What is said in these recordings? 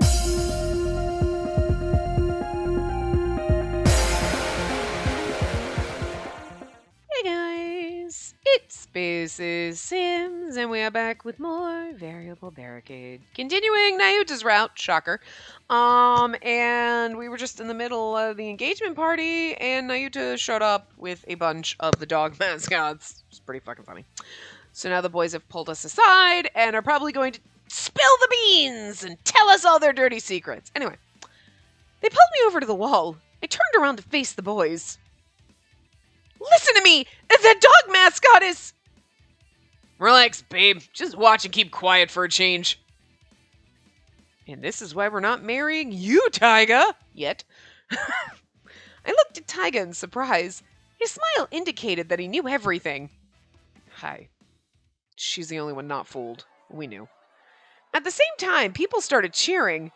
Hey guys, it's Spacey Sims, and we are back with more Variable Barricade. Continuing Nayuta's route, shocker. And we were just in the middle of the engagement party, and Nayuta showed up with a bunch of the dog mascots. It's pretty fucking funny. So now the boys have pulled us aside and are probably going to spill the beans and tell us all their dirty secrets. Anyway, they pulled me over to the wall. I turned around to face the boys. Listen to me! That dog mascot is... Relax, babe. Just watch and keep quiet for a change. And this is why we're not marrying you, Taiga! Yet. I looked at Taiga in surprise. His smile indicated that he knew everything. Hi. She's the only one not fooled. We knew. At the same time, people started cheering.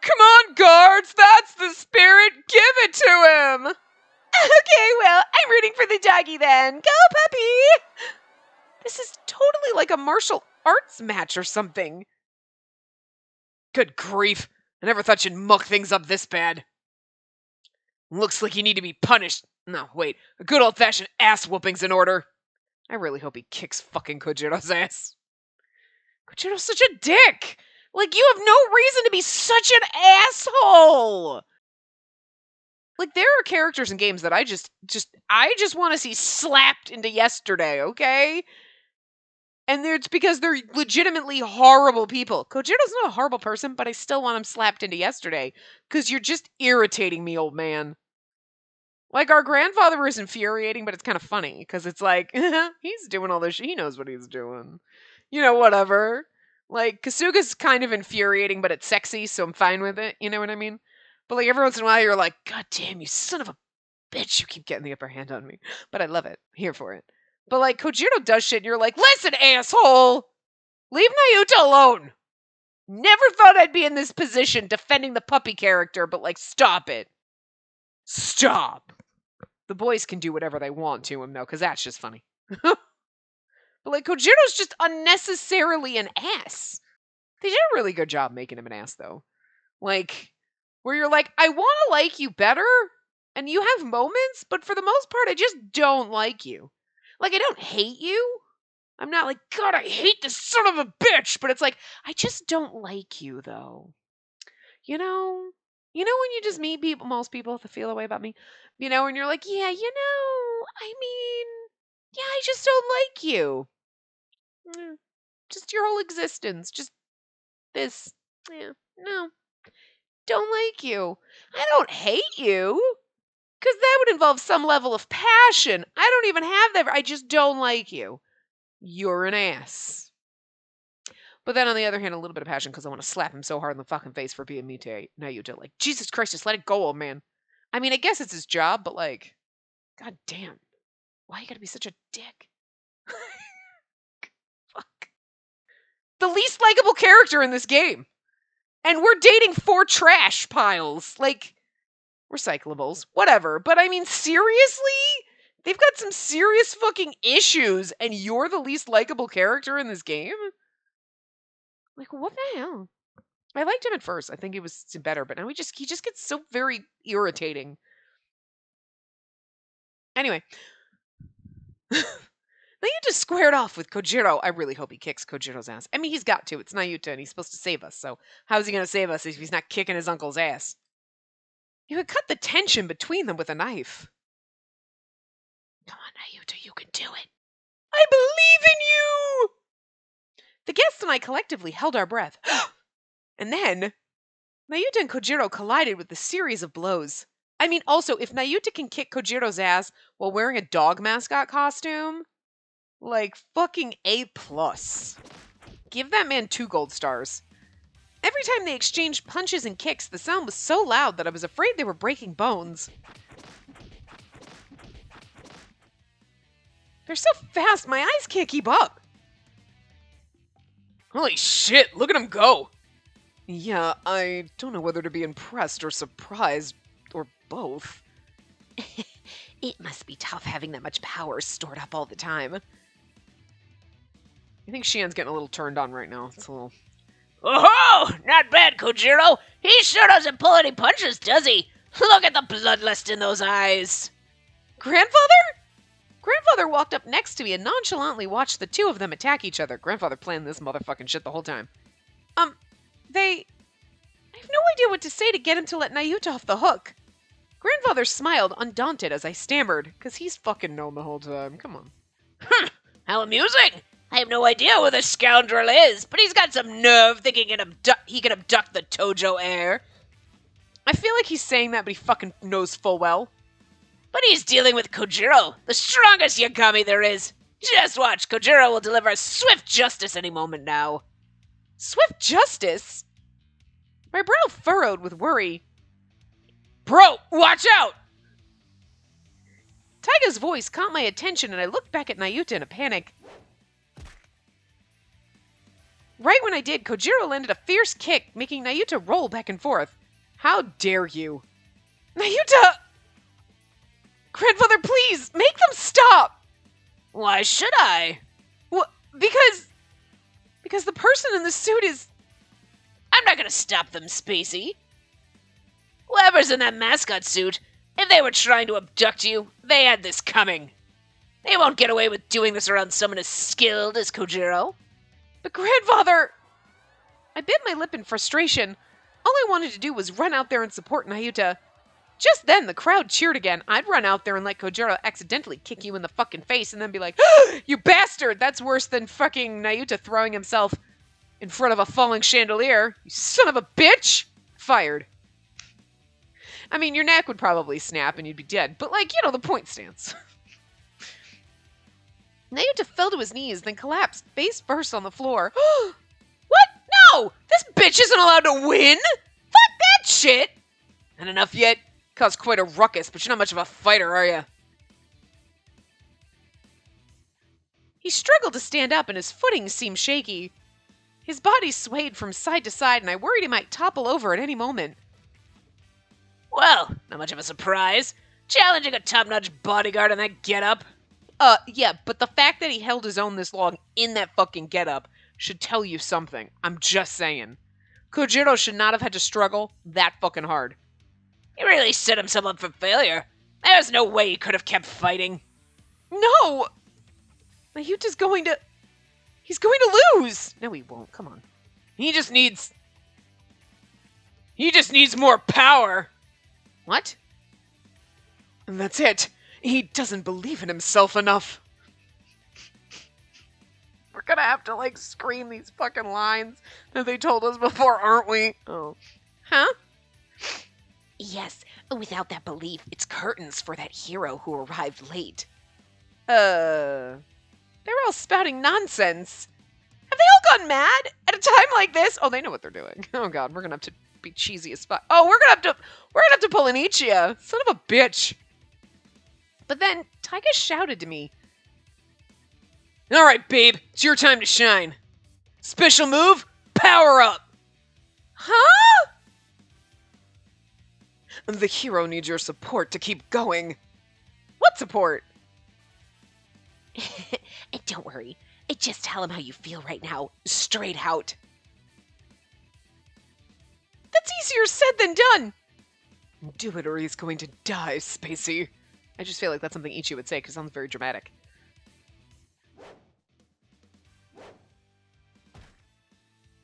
Come on, guards! That's the spirit! Give it to him! Okay, well, I'm rooting for the doggy then. Go, puppy! This is totally like a martial arts match or something. Good grief. I never thought you'd muck things up this bad. Looks like you need to be punished. No, wait. A good old-fashioned ass whooping's in order. I really hope he kicks fucking Kojiro's ass. Kojiro's such a dick! Like, you have no reason to be such an asshole! Like, there are characters in games that I just want to see slapped into yesterday, okay? And it's because they're legitimately horrible people. Kojiro's not a horrible person, but I still want him slapped into yesterday. Because you're just irritating me, old man. Like, our grandfather is infuriating, but it's kind of funny. Because it's like, he's doing all this shit. He knows what he's doing. You know, whatever. Like, Kasuga's kind of infuriating, but it's sexy, so I'm fine with it. You know what I mean? But, like, every once in a while, you're like, God damn, you son of a bitch, you keep getting the upper hand on me. But I love it. Here for it. But, like, Kojiro does shit, and you're like, listen, asshole! Leave Nayuta alone! Never thought I'd be in this position defending the puppy character, but, like, stop it. Stop! The boys can do whatever they want to him, though, because that's just funny. But, like, Kojiro's just unnecessarily an ass. They did a really good job making him an ass, though. Like... where you're like, I want to like you better, and you have moments, but for the most part, I just don't like you. Like, I don't hate you. I'm not like, God, I hate this son of a bitch, but it's like, I just don't like you, though. You know? You know when you just meet people, most people have to feel a way about me? You know, and you're like, yeah, you know, I mean, yeah, I just don't like you. Just your whole existence. Just this. Yeah, no. Don't like you. I don't hate you. Because that would involve some level of passion. I don't even have that. I just don't like you. You're an ass. But then on the other hand, a little bit of passion because I want to slap him so hard in the fucking face for being me to Nayuta. Like, Jesus Christ, just let it go, old man. I mean, I guess it's his job, but like, God damn. Why you gotta be such a dick? Fuck. The least likable character in this game. And we're dating 4 trash piles. Like, recyclables. Whatever. But I mean, seriously? They've got some serious fucking issues, and you're the least likable character in this game? Like, what the hell? I liked him at first. I think he was better, but now he just gets so very irritating. Anyway. Nayuta squared off with Kojiro. I really hope he kicks Kojiro's ass. I mean, he's got to. It's Nayuta, and he's supposed to save us. So how's he going to save us if he's not kicking his uncle's ass? You could cut the tension between them with a knife. Come on, Nayuta, you can do it. I believe in you! The guests and I collectively held our breath. And then, Nayuta and Kojiro collided with a series of blows. I mean, also, if Nayuta can kick Kojiro's ass while wearing a dog mascot costume... like, fucking A+. Give that man 2 gold stars. Every time they exchanged punches and kicks, the sound was so loud that I was afraid they were breaking bones. They're so fast, my eyes can't keep up. Holy shit, look at him go. Yeah, I don't know whether to be impressed or surprised, or both. It must be tough having that much power stored up all the time. I think Shien's getting a little turned on right now. It's a Oh, not bad, Kojiro. He sure doesn't pull any punches, does he? Look at the bloodlust in those eyes. Grandfather? Grandfather walked up next to me and nonchalantly watched the two of them attack each other. Grandfather planned this motherfucking shit the whole time. I have no idea what to say to get him to let Nayuta off the hook. Grandfather smiled, undaunted, as I stammered, because he's fucking known the whole time. Come on. How amusing. I have no idea who this scoundrel is, but he's got some nerve thinking he can abduct the Tojo heir. I feel like he's saying that, but he fucking knows full well. But he's dealing with Kojiro, the strongest Yagami there is. Just watch, Kojiro will deliver swift justice any moment now. Swift justice? My brow furrowed with worry. Bro, watch out! Taiga's voice caught my attention, and I looked back at Nayuta in a panic. Right when I did, Kojiro landed a fierce kick, making Nayuta roll back and forth. How dare you? Nayuta! Grandfather, please, make them stop! Why should I? Well, because the person in the suit is... I'm not gonna stop them, Spacey. Whoever's in that mascot suit, if they were trying to abduct you, they had this coming. They won't get away with doing this around someone as skilled as Kojiro. But grandfather... I bit my lip in frustration. All I wanted to do was run out there and support Nayuta. Just then, the crowd cheered again. I'd run out there and let Kojiro accidentally kick you in the fucking face and then be like, you bastard! That's worse than fucking Nayuta throwing himself in front of a falling chandelier. You son of a bitch! Fired. I mean, your neck would probably snap and you'd be dead, but the point stands. Nayuta fell to his knees, then collapsed face first on the floor. What? No! This bitch isn't allowed to win! Fuck that shit! Not enough yet. Caused quite a ruckus, but you're not much of a fighter, are you? He struggled to stand up and his footing seemed shaky. His body swayed from side to side and I worried he might topple over at any moment. Well, not much of a surprise. Challenging a top-notch bodyguard in that getup. Yeah, but the fact that he held his own this long in that fucking getup should tell you something. I'm just saying. Kojiro should not have had to struggle that fucking hard. He really set himself up for failure. There's no way he could have kept fighting. No! Nayuta's going to... He's going to lose! No, he won't. Come on. He just needs more power! What? And that's it. He doesn't believe in himself enough. We're gonna have to, scream these fucking lines that they told us before, aren't we? Oh. Huh? Yes, without that belief, it's curtains for that hero who arrived late. They're all spouting nonsense. Have they all gone mad at a time like this? Oh, they know what they're doing. Oh god, we're gonna have to be cheesy as fuck. Oh, we're gonna have to pull an Ichiya. Son of a bitch. But then Taiga shouted to me. All right, babe, it's your time to shine. Special move, power up. Huh? The hero needs your support to keep going. What support? Don't worry. Just tell him how you feel right now. Straight out. That's easier said than done. Do it or he's going to die, Spacey. I just feel like that's something Ichi would say because it sounds very dramatic.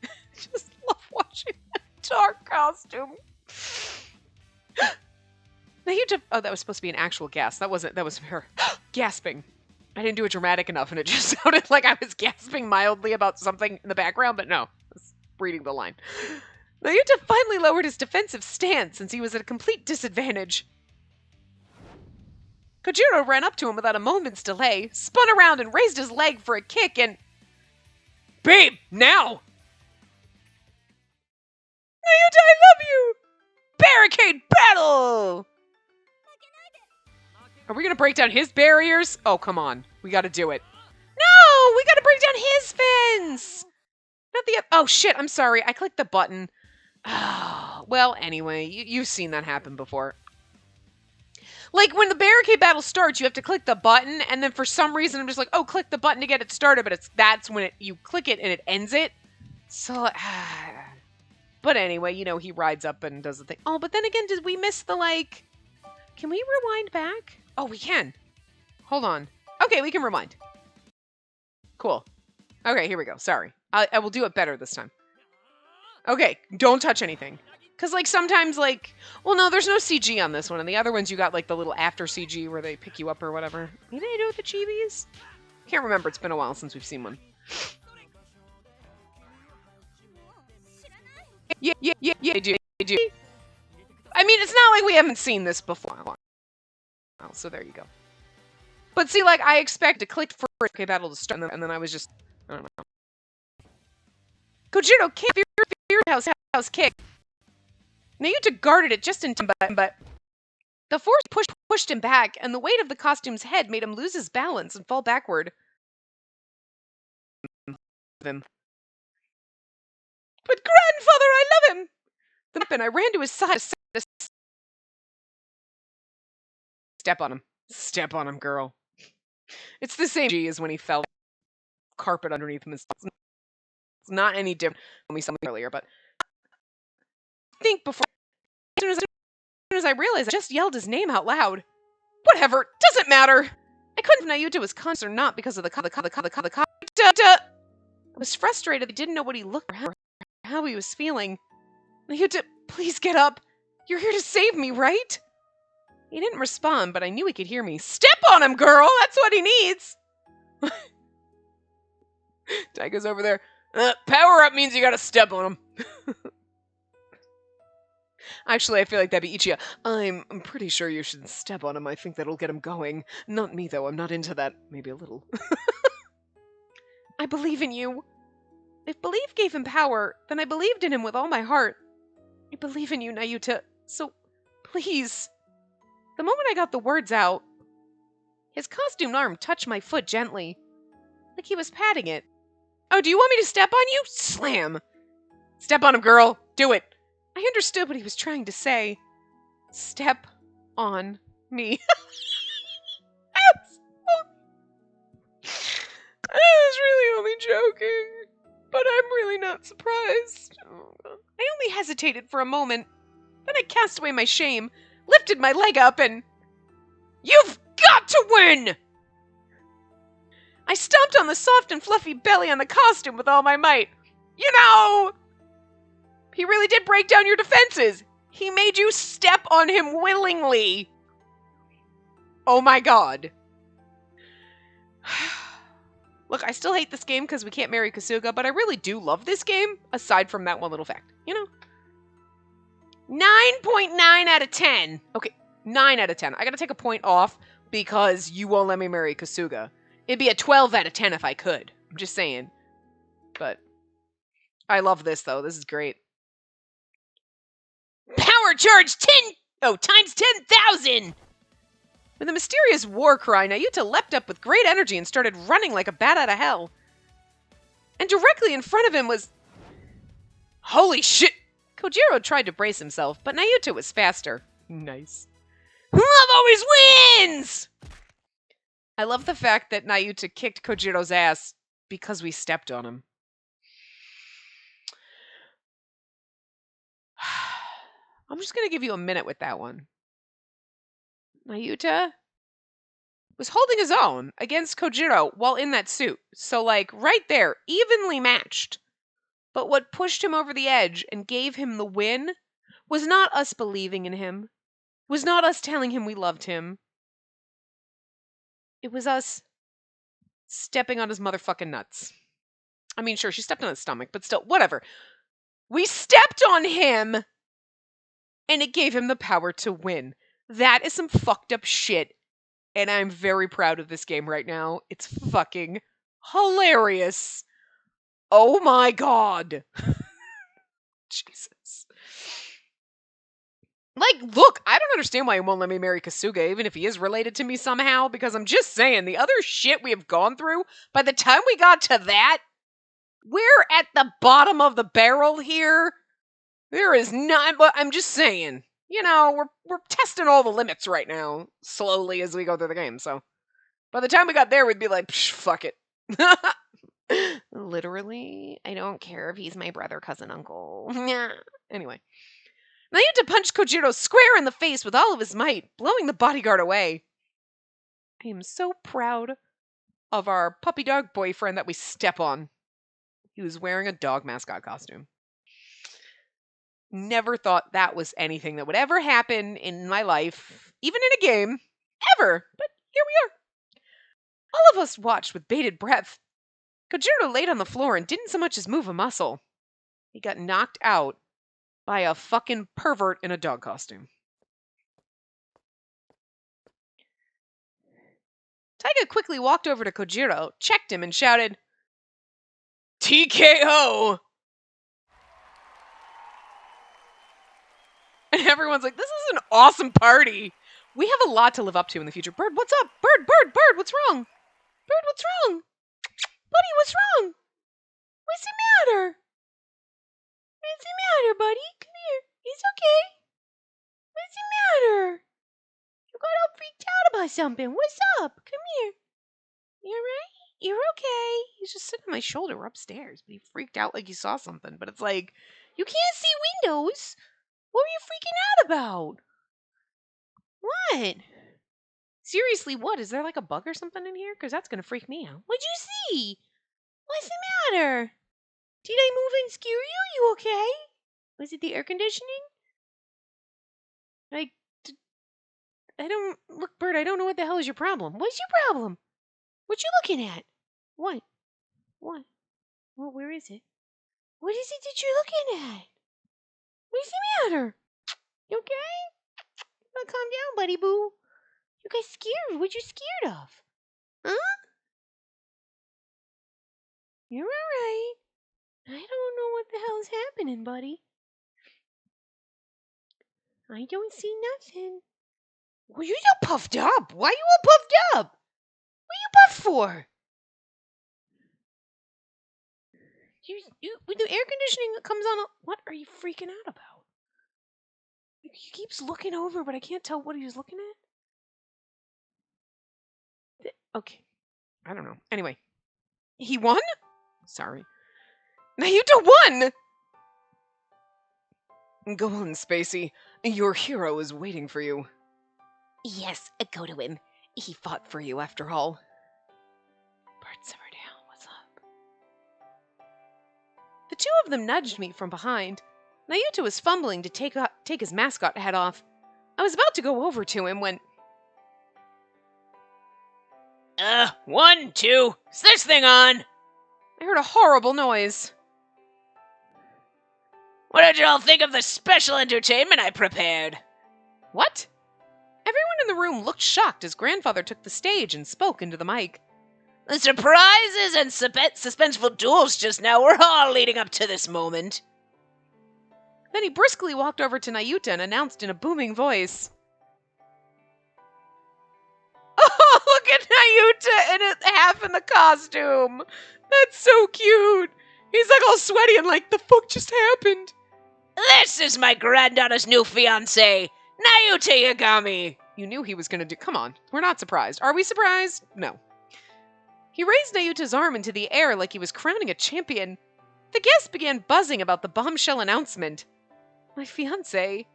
I just love watching that dark costume. Nayuta, oh, that was supposed to be an actual gasp. That was her gasping. I didn't do it dramatic enough, and it just sounded like I was gasping mildly about something in the background, but no, I was reading the line. Nayuta finally lowered his defensive stance since he was at a complete disadvantage. Kojiro ran up to him without a moment's delay, spun around and raised his leg for a kick, and... Babe, now! Nayuta, I love you! Barricade battle! Are we gonna break down his barriers? Oh, come on. We gotta do it. No! We gotta break down his fence! Not the... Oh, shit, I'm sorry. I clicked the button. Oh, well, anyway, you've seen that happen before. When the barricade battle starts, you have to click the button, and then for some reason I'm just like, oh, click the button to get it started, but that's when you click it and it ends it. So, But anyway, you know, he rides up and does the thing. Oh, but then again, did we miss the, like... Can we rewind back? Oh, we can. Hold on. Okay, we can rewind. Cool. Okay, here we go. Sorry. I will do it better this time. Okay, don't touch anything. Because, like, sometimes, like... Well, no, there's no CG on this one. And the other ones, you got, like, the little after CG where they pick you up or whatever. What did I do with the chibis? Can't remember. It's been a while since we've seen one. Yeah, I do. I mean, it's not like we haven't seen this before. Oh, so there you go. But see, like, I expect to click for okay battle to start, and then I was just... I don't know. Kojiro can't fear house kick. Nayuta guarded it just in time, but the force pushed him back, and the weight of the costume's head made him lose his balance and fall backward. Him. But grandfather, I love him! And I ran to his side to step on him. Step on him, girl. It's the same G as when he fell carpet underneath him. It's not any different when we saw him earlier, but I think before as soon as I realized I just yelled his name out loud. Whatever, doesn't matter. I couldn't if Nayuta was conscious or not because of the I was frustrated. I didn't know what he looked or how he was feeling. Nayuta, please get up. You're here to save me, right? He didn't respond, but I knew he could hear me. Step on him, girl! That's what he needs! Taiga's over there. Power up means you gotta step on him. Actually, I feel like that'd be Ichiya. I'm pretty sure you should step on him. I think that'll get him going. Not me, though. I'm not into that. Maybe a little. I believe in you. If belief gave him power, then I believed in him with all my heart. I believe in you, Nayuta. So, please. The moment I got the words out, his costumed arm touched my foot gently, like he was patting it. Oh, do you want me to step on you? Slam. Step on him, girl. Do it. I understood what he was trying to say. Step on me. I was really only joking, but I'm really not surprised. Oh, God. I only hesitated for a moment. Then I cast away my shame, lifted my leg up, and... You've got to win! I stomped on the soft and fluffy belly on the costume with all my might. You know, he really did break down your defenses. He made you step on him willingly. Oh my god. Look, I still hate this game because we can't marry Kasuga, but I really do love this game, aside from that one little fact. You know? 9.9 out of 10. Okay, 9 out of 10. I gotta take a point off because you won't let me marry Kasuga. It'd be a 12 out of 10 if I could. I'm just saying. But I love this, though. This is great. Power charge times 10,000! With a mysterious war cry, Nayuta leapt up with great energy and started running like a bat out of hell. And directly in front of him was... Holy shit! Kojiro tried to brace himself, but Nayuta was faster. Nice. Love always wins! I love the fact that Nayuta kicked Kojiro's ass because we stepped on him. I'm just going to give you a minute with that one. Nayuta was holding his own against Kojiro while in that suit. So, like, right there, evenly matched. But what pushed him over the edge and gave him the win was not us believing in him. Was not us telling him we loved him. It was us stepping on his motherfucking nuts. I mean, sure, she stepped on his stomach, but still, whatever. We stepped on him, and it gave him the power to win. That is some fucked up shit, and I'm very proud of this game right now. It's fucking hilarious. Oh my god. Jesus. Like, look, I don't understand why he won't let me marry Kasuga, even if he is related to me somehow, because I'm just saying, the other shit we have gone through, by the time we got to that, we're at the bottom of the barrel here. There is not, but I'm just saying, you know, we're testing all the limits right now, slowly as we go through the game, so by the time we got there, we'd be like, psh, fuck it. Literally, I don't care if he's my brother, cousin, uncle. Anyway. Nayuta punched Kojiro square in the face with all of his might, blowing the bodyguard away. I am so proud of our puppy dog boyfriend that we step on. He was wearing a dog mascot costume. Never thought that was anything that would ever happen in my life, even in a game, ever. But here we are. All of us watched with bated breath. Kojiro laid on the floor and didn't so much as move a muscle. He got knocked out by a fucking pervert in a dog costume. Taiga quickly walked over to Kojiro, checked him, and shouted, TKO! And everyone's like, this is an awesome party. We have a lot to live up to in the future. Bird, what's up? Bird, what's wrong? Bird, what's wrong? Buddy, what's wrong? What's the matter? What's the matter, buddy? Come here. It's okay. What's the matter? You got all freaked out about something. What's up? Come here. You alright? You're okay. He's just sitting on my shoulder. We're upstairs, but he freaked out like he saw something. But it's like, you can't see windows. What were you freaking out about? What? Seriously, what? Is there like a bug or something in here? Because that's going to freak me out. What'd you see? What's the matter? Did I move and scare you? You okay? Was it the air conditioning? I don't... Look, Bird, I don't know what the hell is your problem. What's your problem? What you looking at? What? What? Well, where is it? What is it that you're looking at? What's the matter? You okay? Now calm down, buddy boo. You guys scared. What you scared of? Huh? You're alright. I don't know what the hell is happening, buddy. I don't see nothing. Well, you're all puffed up. Why are you all puffed up? What are you puffed for? You with the air conditioning that comes on. What are you freaking out about? He keeps looking over, but I can't tell what he was looking at. Okay. I don't know. Anyway. He won? Sorry. Nayuta won! Go on, Spacey. Your hero is waiting for you. Yes, go to him. He fought for you after all. Bert, simmer down. What's up? The two of them nudged me from behind. Nayuta was fumbling to take his mascot head off. I was about to go over to him when... 1, 2, is this thing on? I heard a horrible noise. What did y'all think of the special entertainment I prepared? What? Everyone in the room looked shocked as Grandfather took the stage and spoke into the mic. The surprises and suspenseful duels just now were all leading up to this moment. Then he briskly walked over to Nayuta and announced in a booming voice. Oh, look at Nayuta in half in the costume. That's so cute. He's like all sweaty and like, the fuck just happened? This is my granddaughter's new fiancé, Nayuta Yagami. You knew he was going to do... Come on, we're not surprised. Are we surprised? No. He raised Nayuta's arm into the air like he was crowning a champion. The guests began buzzing about the bombshell announcement. My fiancé.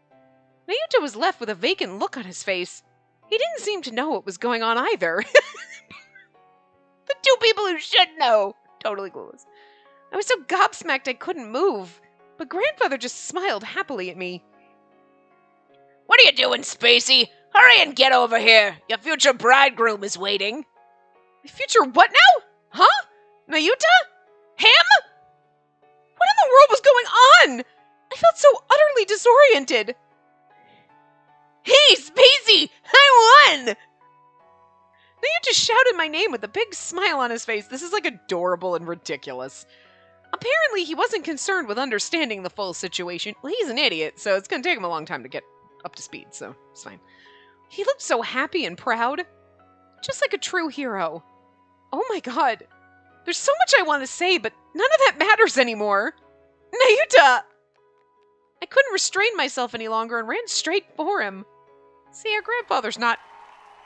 Nayuta was left with a vacant look on his face. He didn't seem to know what was going on either. The two people who should know. Totally clueless. I was so gobsmacked I couldn't move, but Grandfather just smiled happily at me. What are you doing, Spacey? Hurry and get over here. Your future bridegroom is waiting. My future what now? Huh? Nayuta? Him? What in the world was going on? I felt so utterly disoriented. Hey, Spacey! I won! Nayuta shouted my name with a big smile on his face. This is like adorable and ridiculous. Apparently, he wasn't concerned with understanding the full situation. Well, he's an idiot, so it's going to take him a long time to get up to speed, so it's fine. He looked so happy and proud. Just like a true hero. Oh my god. There's so much I want to say, but none of that matters anymore. Nayuta! I couldn't restrain myself any longer and ran straight for him. See, our grandfather's not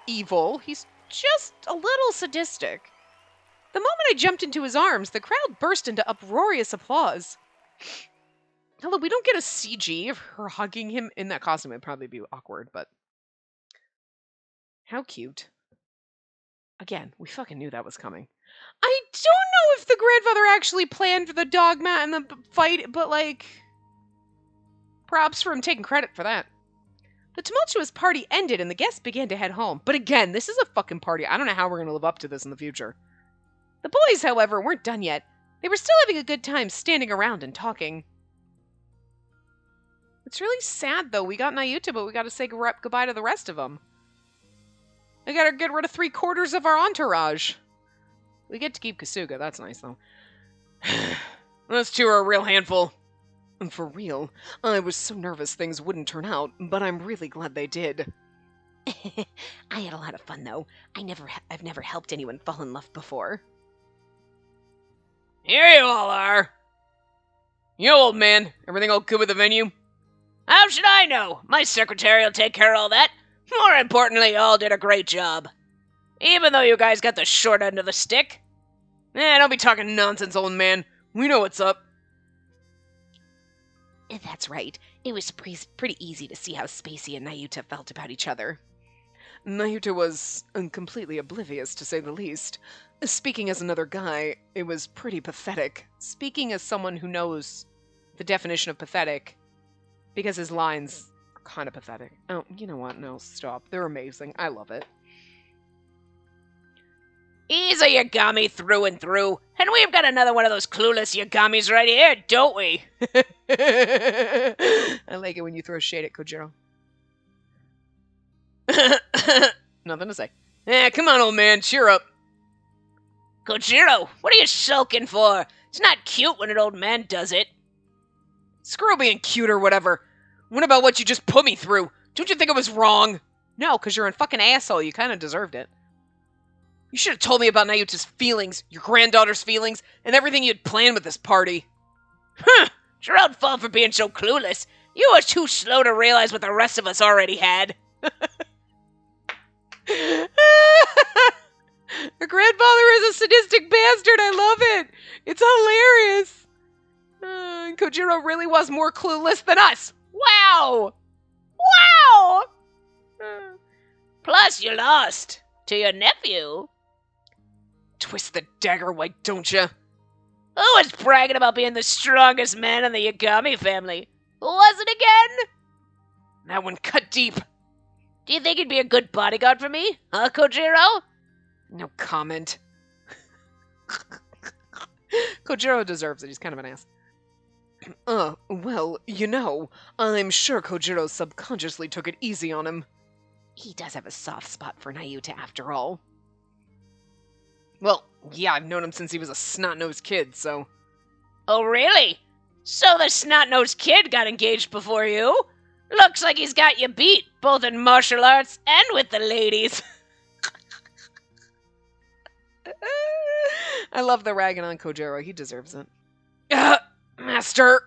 evil. He's just a little sadistic. The moment I jumped into his arms, the crowd burst into uproarious applause. Hello, we don't get a CG of her hugging him in that costume. It'd probably be awkward, but how cute. Again, we fucking knew that was coming. I don't know if the grandfather actually planned for the dogma and the fight, but like, props for him taking credit for that. The tumultuous party ended and the guests began to head home. But again, this is a fucking party. I don't know how we're going to live up to this in the future. The boys, however, weren't done yet. They were still having a good time standing around and talking. It's really sad, though. We got Nayuta, but we got to say goodbye to the rest of them. I got to get rid of 3/4 of our entourage. We get to keep Kasuga. That's nice, though. Those two are a real handful. And for real, I was so nervous things wouldn't turn out, but I'm really glad they did. I had a lot of fun, though. I've never helped anyone fall in love before. Here you all are. You old man, everything all good with the venue? How should I know? My secretary will take care of all that. More importantly, you all did a great job. Even though you guys got the short end of the stick. Don't be talking nonsense, old man. We know what's up. That's right. It was pretty easy to see how Spacey and Nayuta felt about each other. Nayuta was completely oblivious, to say the least. Speaking as another guy, it was pretty pathetic. Speaking as someone who knows the definition of pathetic, because his lines are kind of pathetic. Oh, you know what? No, stop. They're amazing. I love it. He's a Yagami through and through, and we've got another one of those clueless Yagamis right here, don't we? I like it when you throw shade at Kojiro. Nothing to say. Come on, old man, cheer up. Kojiro, what are you sulking for? It's not cute when an old man does it. Screw being cute or whatever. What about what you just put me through? Don't you think it was wrong? No, because you're a fucking asshole. You kind of deserved it. You should have told me about Nayuta's feelings, your granddaughter's feelings, and everything you'd planned with this party. Huh! It's your own fault for being so clueless. You were too slow to realize what the rest of us already had. Her grandfather is a sadistic bastard. I love it. It's hilarious. Kojiro really was more clueless than us. Wow. Wow. Plus, you lost to your nephew. Twist the dagger, why don't you? Who was bragging about being the strongest man in the Yagami family? Who was it again? That one cut deep. Do you think he'd be a good bodyguard for me? Huh, Kojiro? No comment. Kojiro deserves it. He's kind of an ass. Well, you know, I'm sure Kojiro subconsciously took it easy on him. He does have a soft spot for Nayuta after all. Well, yeah, I've known him since he was a snot-nosed kid, so... Oh, really? So the snot-nosed kid got engaged before you? Looks like he's got you beat, both in martial arts and with the ladies. I love the ragging on Kojiro. He deserves it. Master!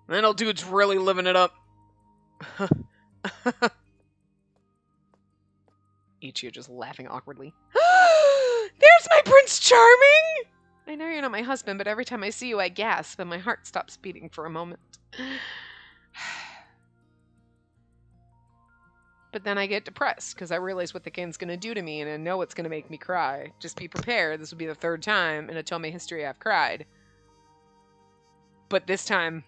That old dude's really living it up. Ichio just laughing awkwardly. There's my Prince Charming! I know you're not my husband, but every time I see you I gasp and my heart stops beating for a moment. But then I get depressed because I realize what the game's going to do to me and I know it's going to make me cry. Just be prepared. This will be the 3rd time in Otome history I've cried. But this time...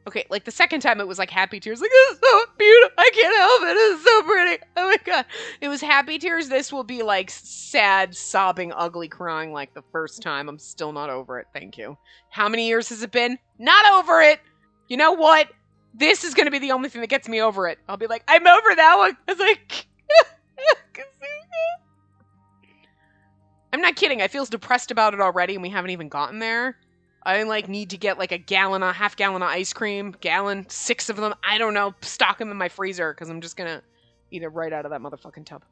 Okay, like the 2nd time it was like happy tears. Like, this is so beautiful. I can't help it. This is so pretty. Oh my god. It was happy tears. This will be like sad, sobbing, ugly crying like the 1st time. I'm still not over it. Thank you. How many years has it been? Not over it. You know what? This is going to be the only thing that gets me over it. I'll be like, I'm over that one. I was like, I'm not kidding. I feel depressed about it already and we haven't even gotten there. I like need to get like a half gallon of ice cream, 6 of them. I don't know. Stock them in my freezer because I'm just going to eat it right out of that motherfucking tub.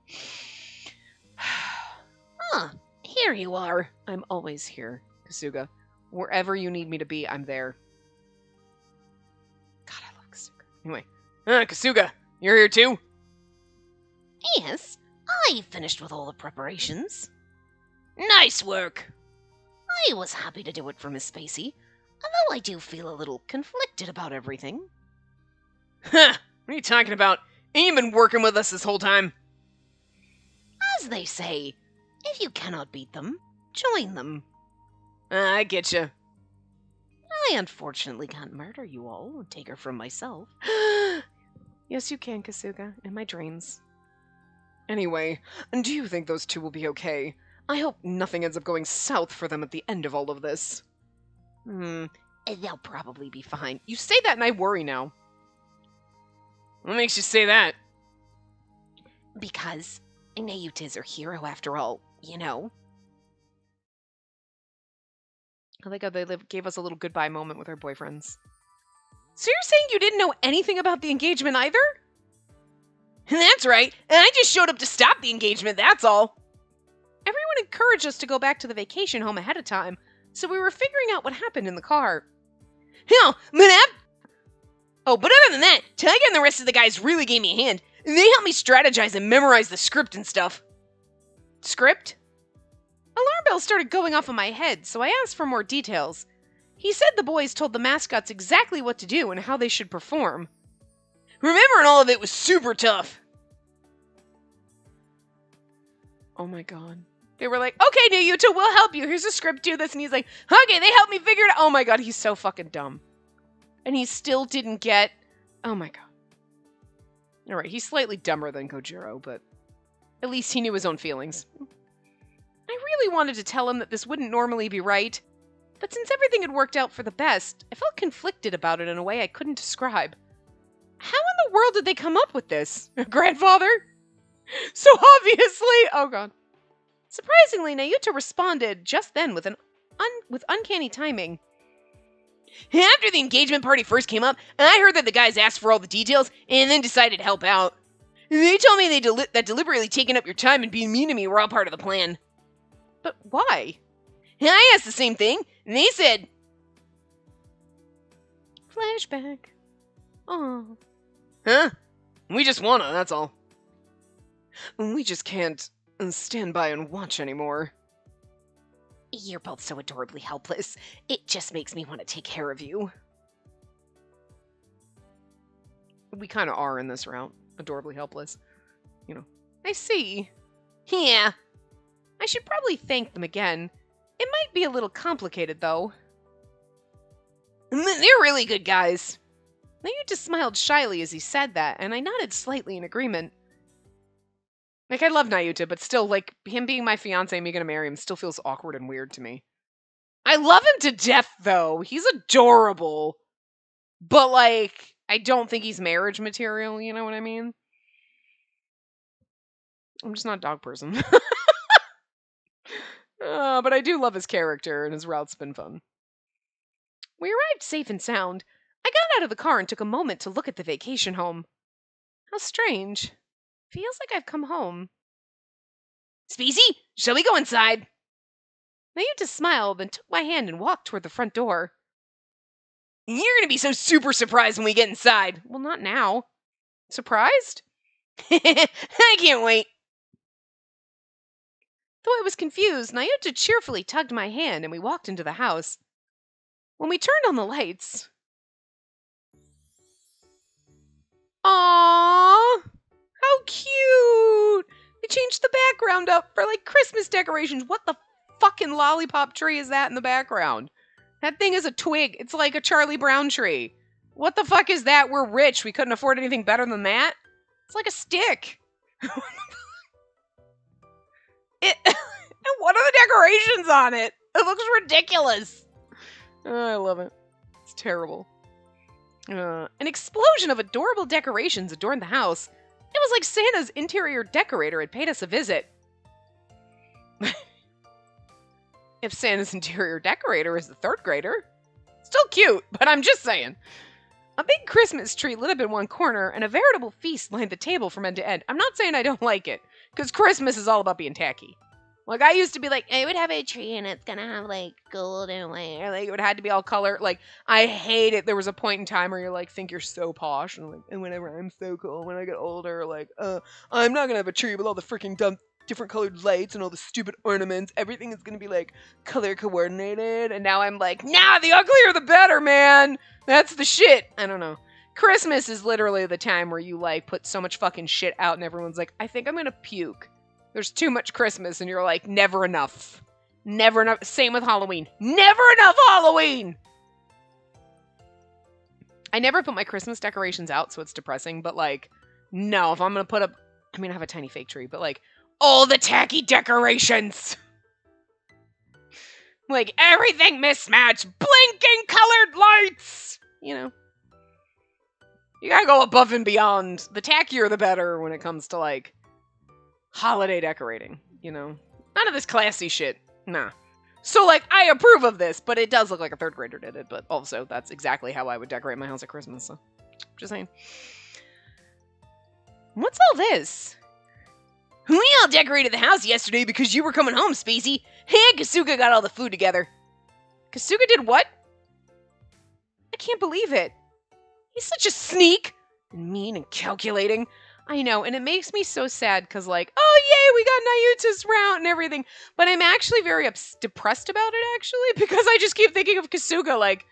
Huh. Here you are. I'm always here, Kasuga. Wherever you need me to be, I'm there. God, I love Kasuga. Anyway, Kasuga, you're here too? Yes, I finished with all the preparations. Nice work. I was happy to do it for Miss Spacey, although I do feel a little conflicted about everything. Huh, what are you talking about? Ain't you been working with us this whole time? As they say, if you cannot beat them, join them. I get you. I unfortunately can't murder you all and take her from myself. Yes, you can, Kasuga, in my dreams. Anyway, do you think those two will be okay? I hope nothing ends up going south for them at the end of all of this. They'll probably be fine. You say that and I worry now. What makes you say that? Because Nayuta's our hero after all, you know. I like how they gave us a little goodbye moment with our boyfriends. So you're saying you didn't know anything about the engagement either? That's right, and I just showed up to stop the engagement, that's all. Everyone encouraged us to go back to the vacation home ahead of time, so we were figuring out what happened in the car. Hell, but other than that, Tiger and the rest of the guys really gave me a hand. They helped me strategize and memorize the script and stuff. Script? Alarm bells started going off in my head, so I asked for more details. He said the boys told the mascots exactly what to do and how they should perform. Remembering all of it was super tough. Oh my god. They were like, okay, Nayuta, we'll help you. Here's a script, do this. And he's like, okay, they helped me figure it out. Oh my god, he's so fucking dumb. And he still didn't get... Oh my god. Alright, he's slightly dumber than Kojiro, but at least he knew his own feelings. I really wanted to tell him that this wouldn't normally be right, but since everything had worked out for the best, I felt conflicted about it in a way I couldn't describe. How in the world did they come up with this? Grandfather? So obviously... Oh god. Surprisingly, Nayuta responded just then with with uncanny timing. After the engagement party first came up, I heard that the guys asked for all the details and then decided to help out. They told me that deliberately taking up your time and being mean to me were all part of the plan. But why? I asked the same thing, and they said... Flashback. Oh. Huh? We just wanna, that's all. We just can't stand by and watch anymore. You're both so adorably helpless. It just makes me want to take care of you. We kind of are in this route. Adorably helpless. You know. I see. Yeah. I should probably thank them again. It might be a little complicated, though. They're really good guys. Nayuta smiled shyly as he said that, and I nodded slightly in agreement. Like, I love Nayuta, but still, like, him being my fiancé and me gonna marry him still feels awkward and weird to me. I love him to death, though. He's adorable. But, like, I don't think he's marriage material, you know what I mean? I'm just not a dog person. But I do love his character, and his route's been fun. We arrived safe and sound. I got out of the car and took a moment to look at the vacation home. How strange. Feels like I've come home. Spacey, shall we go inside? Nayuta smiled, then took my hand and walked toward the front door. You're gonna be so super surprised when we get inside. Well, not now. Surprised? I can't wait. Though I was confused, Nayuta cheerfully tugged my hand and we walked into the house. When we turned on the lights... Aww! How cute! They changed the background up for, like, Christmas decorations. What the fucking lollipop tree is that in the background? That thing is a twig. It's like a Charlie Brown tree. What the fuck is that? We're rich. We couldn't afford anything better than that? It's like a stick. And what are the decorations on it? It looks ridiculous. Oh, I love it. It's terrible. An explosion of adorable decorations adorned the house. It was like Santa's interior decorator had paid us a visit. If Santa's interior decorator is the third grader. Still cute, but I'm just saying. A big Christmas tree lit up in one corner, and a veritable feast lined the table from end to end. I'm not saying I don't like it, because Christmas is all about being tacky. Like, I used to be like, I would have a tree and it's gonna have, like, gold and white. Or, like, it would have to be all color. Like, I hate it. There was a point in time where you're like, think you're so posh. And, like, and whenever I'm so cool, when I get older, like, I'm not gonna have a tree with all the freaking dumb different colored lights and all the stupid ornaments. Everything is gonna be, like, color coordinated. And now I'm like, nah, the uglier the better, man. That's the shit. I don't know. Christmas is literally the time where you, like, put so much fucking shit out and everyone's like, I think I'm gonna puke. There's too much Christmas, and you're like, never enough. Never enough. Same with Halloween. Never enough Halloween! I never put my Christmas decorations out, so it's depressing, but, like, no, if I'm gonna put up, I mean, I have a tiny fake tree, but, like, all the tacky decorations! Like, everything mismatched, blinking colored lights! You know? You gotta go above and beyond. The tackier, the better when it comes to, like, holiday decorating, you know? None of this classy shit. Nah. So, like, I approve of this, but it does look like a third grader did it, but also that's exactly how I would decorate my house at Christmas, so just saying. What's all this? We all decorated the house yesterday because you were coming home, Spacey. And Kasuga got all the food together. Kasuga did what? I can't believe it. He's such a sneak. And mean and calculating. I know, and it makes me so sad because, like, oh, yay, we got Nayuta's route and everything. But I'm actually very depressed about it, actually, because I just keep thinking of Kasuga, like...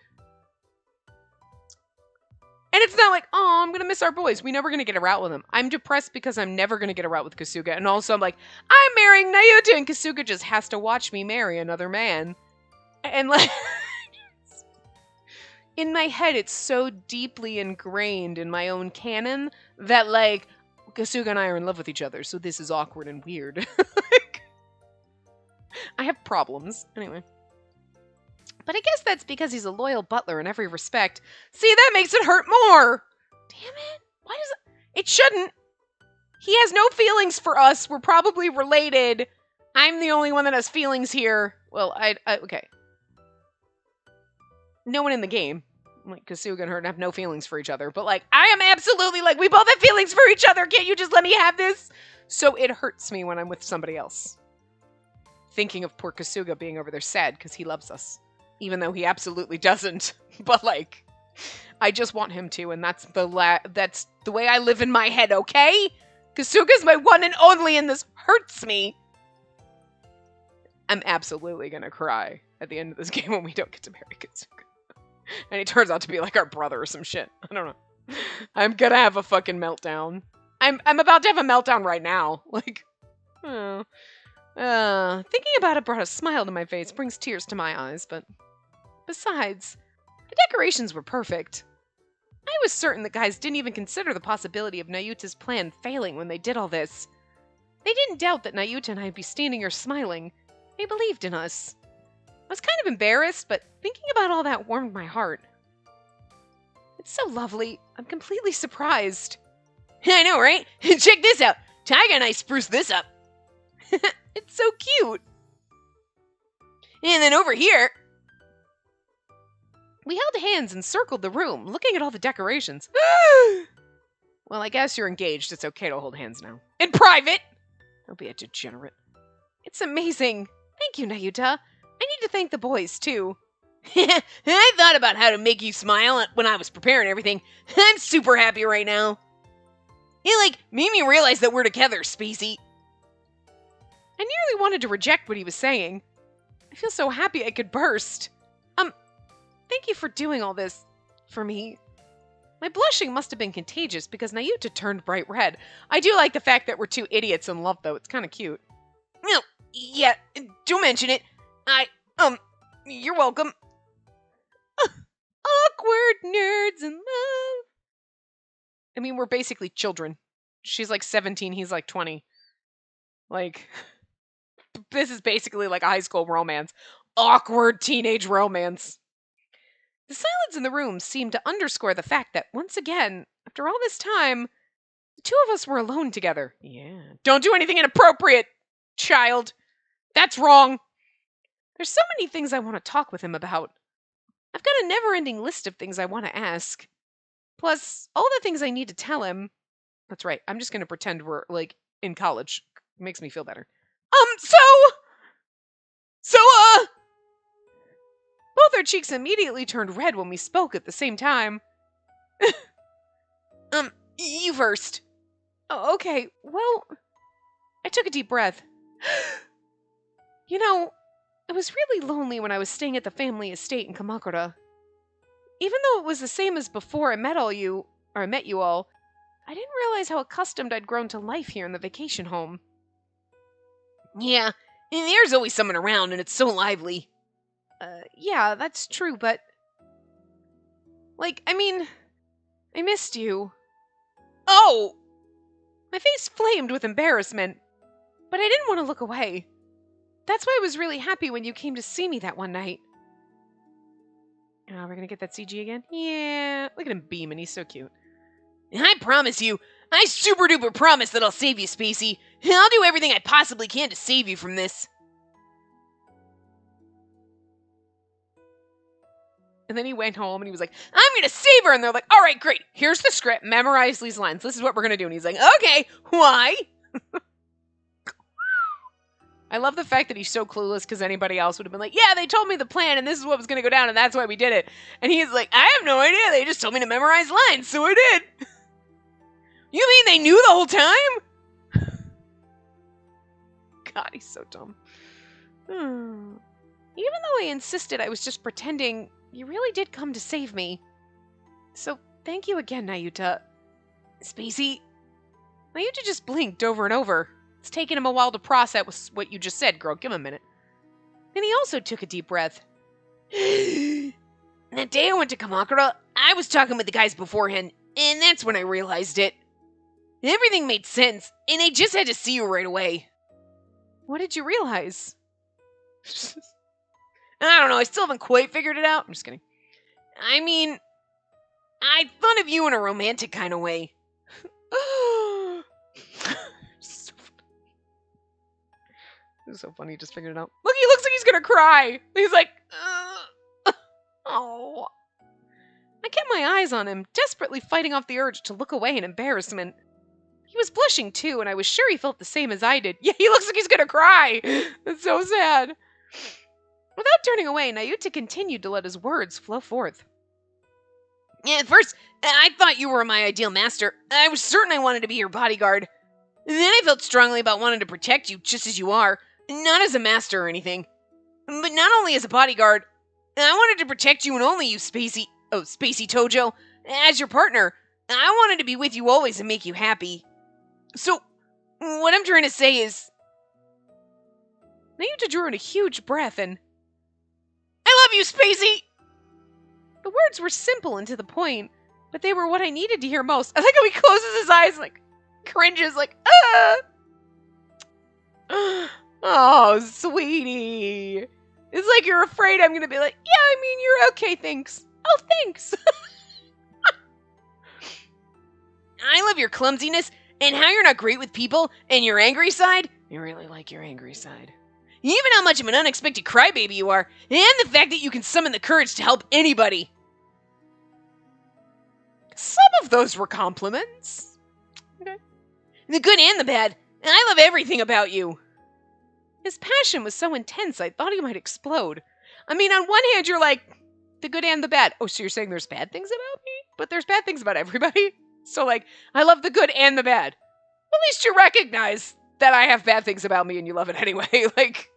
And it's not like, oh, I'm going to miss our boys. We're never going to get a route with them. I'm depressed because I'm never going to get a route with Kasuga. And also, I'm like, I'm marrying Nayuta, and Kasuga just has to watch me marry another man. And, like... in my head, it's so deeply ingrained in my own canon that, like... Kasuga and I are in love with each other, so this is awkward and weird. Like, I have problems. Anyway. But I guess that's because he's a loyal butler in every respect. See, that makes it hurt more! Damn it. Why does it... It shouldn't. He has no feelings for us. We're probably related. I'm the only one that has feelings here. Well, okay. No one in the game. Like, Kasuga and her have no feelings for each other. But, like, I am absolutely, like, we both have feelings for each other. Can't you just let me have this? So it hurts me when I'm with somebody else. Thinking of poor Kasuga being over there sad because he loves us. Even though he absolutely doesn't. But, like, I just want him to. And that's that's the way I live in my head, okay? Kasuga's my one and only, and this hurts me. I'm absolutely gonna cry at the end of this game when we don't get to marry Kasuga. And he turns out to be like our brother or some shit. I don't know. I'm gonna have a fucking meltdown. I'm about to have a meltdown right now. Like, thinking about it brought a smile to my face, brings tears to my eyes, but besides, the decorations were perfect. I was certain the guys didn't even consider the possibility of Nayuta's plan failing when they did all this. They didn't doubt that Nayuta and I'd be standing here smiling. They believed in us. I was kind of embarrassed, but thinking about all that warmed my heart. It's so lovely. I'm completely surprised. I know, right? Check this out. Taiga and I spruced this up. It's so cute. And then over here, we held hands and circled the room, looking at all the decorations. Well, I guess you're engaged. It's okay to hold hands now. In private! Don't be a degenerate. It's amazing. Thank you, Nayuta. I need to thank the boys, too. I thought about how to make you smile when I was preparing everything. I'm super happy right now. It, like, made me realize that we're together, Spacey. I nearly wanted to reject what he was saying. I feel so happy I could burst. Thank you for doing all this for me. My blushing must have been contagious because Nayuta turned bright red. I do like the fact that we're two idiots in love, though. It's kind of cute. No, yeah, don't mention it. You're welcome. Awkward nerds in love. I mean, we're basically children. She's like 17, he's like 20. Like, this is basically like a high school romance. Awkward teenage romance. The silence in the room seemed to underscore the fact that, once again, after all this time, the two of us were alone together. Yeah. Don't do anything inappropriate, child. That's wrong. There's so many things I want to talk with him about. I've got a never-ending list of things I want to ask. Plus, all the things I need to tell him. That's right, I'm just going to pretend we're, like, in college. It makes me feel better. So... So, both our cheeks immediately turned red when we spoke at the same time. You first. Oh, okay, well, I took a deep breath. You know, I was really lonely when I was staying at the family estate in Kamakura. Even though it was the same as before I met you all, I didn't realize how accustomed I'd grown to life here in the vacation home. Yeah, and there's always someone around and it's so lively. Yeah, that's true, but... I missed you. Oh! My face flamed with embarrassment, but I didn't want to look away. That's why I was really happy when you came to see me that one night. Oh, we're gonna get that CG again? Yeah, look at him beaming, he's so cute. I promise you, I super duper promise that I'll save you, Spacey. I'll do everything I possibly can to save you from this. And then he went home and he was like, I'm gonna save her! And they're like, alright, great, here's the script, memorize these lines, this is what we're gonna do. And he's like, okay, why? I love the fact that he's so clueless because anybody else would have been like, yeah, they told me the plan and this is what was gonna go down and that's why we did it. And he's like, I have no idea, they just told me to memorize lines, so I did. You mean they knew the whole time? God, he's so dumb. Even though I insisted I was just pretending, you really did come to save me. So, thank you again, Nayuta. Spacey? Nayuta just blinked over and over. It's taken him a while to process what you just said, girl. Give him a minute. Then he also took a deep breath. That day I went to Kamakura, I was talking with the guys beforehand, and that's when I realized it. Everything made sense, and I just had to see you right away. What did you realize? I don't know, I still haven't quite figured it out. I'm just kidding. I mean, I thought of you in a romantic kind of way. It's so funny, he just figured it out. Look, he looks like he's gonna cry. He's like, oh. I kept my eyes on him, desperately fighting off the urge to look away in embarrassment. He was blushing too, and I was sure he felt the same as I did. Yeah, he looks like he's gonna cry. That's so sad. Without turning away, Nayuta continued to let his words flow forth. Yeah, at first, I thought you were my ideal master. I was certain I wanted to be your bodyguard. Then I felt strongly about wanting to protect you just as you are, not as a master or anything. But not only as a bodyguard, I wanted to protect you and only you, Spacey Tojo, as your partner. I wanted to be with you always and make you happy. So, what I'm trying to say is... Nayuta drew in a huge breath and... I love you, Spacey! The words were simple and to the point, but they were what I needed to hear most. I like how he closes his eyes and, like, cringes, like, ah! Oh, sweetie. It's like you're afraid I'm gonna be like, yeah, I mean, you're okay, thanks. Oh, thanks. I love your clumsiness and how you're not great with people and your angry side. I really like your angry side. Even how much of an unexpected crybaby you are, and the fact that you can summon the courage to help anybody. Some of those were compliments. Okay. The good and the bad. I love everything about you. His passion was so intense, I thought he might explode. I mean, on one hand, you're like, the good and the bad. Oh, so you're saying there's bad things about me? But there's bad things about everybody? So, like, I love the good and the bad. At least you recognize that I have bad things about me and you love it anyway. Like,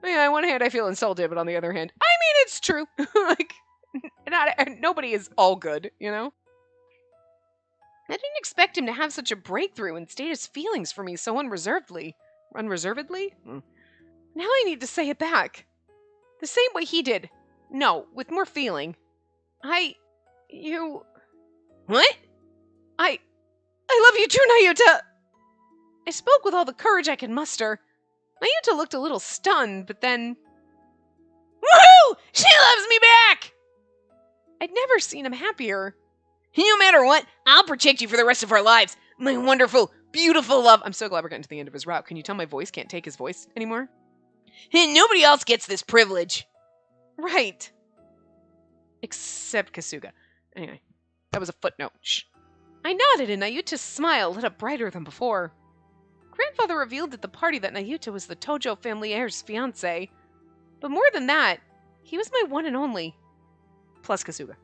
yeah, on one hand, I feel insulted, but on the other hand, I mean, it's true. Like, nobody is all good, you know? I didn't expect him to have such a breakthrough and state his feelings for me so unreservedly. Unreservedly? Now I need to say it back. The same way he did. No, with more feeling. What? I love you too, Nayuta! I spoke with all the courage I could muster. Nayuta looked a little stunned, but then... Woohoo! She loves me back! I'd never seen him happier. No matter what, I'll protect you for the rest of our lives. My wonderful, beautiful love. I'm so glad we're getting to the end of his route. Can you tell my voice can't take his voice anymore? And nobody else gets this privilege. Right. Except Kasuga. Anyway, that was a footnote. Shh. I nodded and Nayuta's smile lit up brighter than before. Grandfather revealed at the party that Nayuta was the Tojo family heir's fiancé. But more than that, he was my one and only. Plus Kasuga.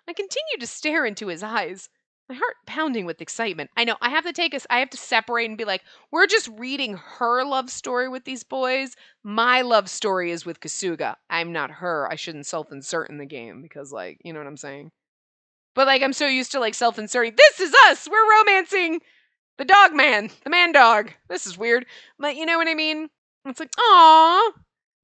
I continued to stare into his eyes, my heart pounding with excitement. I know, I have to separate and be like, we're just reading her love story with these boys. My love story is with Kasuga. I'm not her. I shouldn't self-insert in the game because, like, you know what I'm saying? But, like, I'm so used to, like, self-inserting. This is us! We're romancing the dog man, the man dog. This is weird. But you know what I mean? It's like, aww.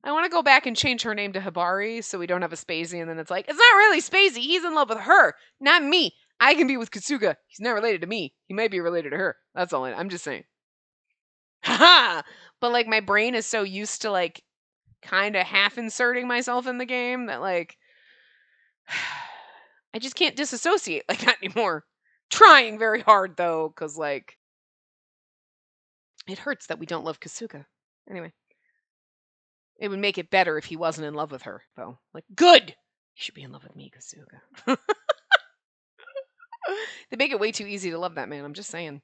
I want to go back and change her name to Hibari so we don't have a Spacey, and then it's like, it's not really Spacey. He's in love with her, not me. I can be with Kasuga. He's not related to me. He may be related to her. That's all I'm just saying. Haha! But, like, my brain is so used to, like, kind of half inserting myself in the game that, like, I just can't disassociate like that anymore. Trying very hard, though, because, like, it hurts that we don't love Kasuga. Anyway. It would make it better if he wasn't in love with her, though. Like, good! You should be in love with me, Kasuga. They make it way too easy to love that man, I'm just saying.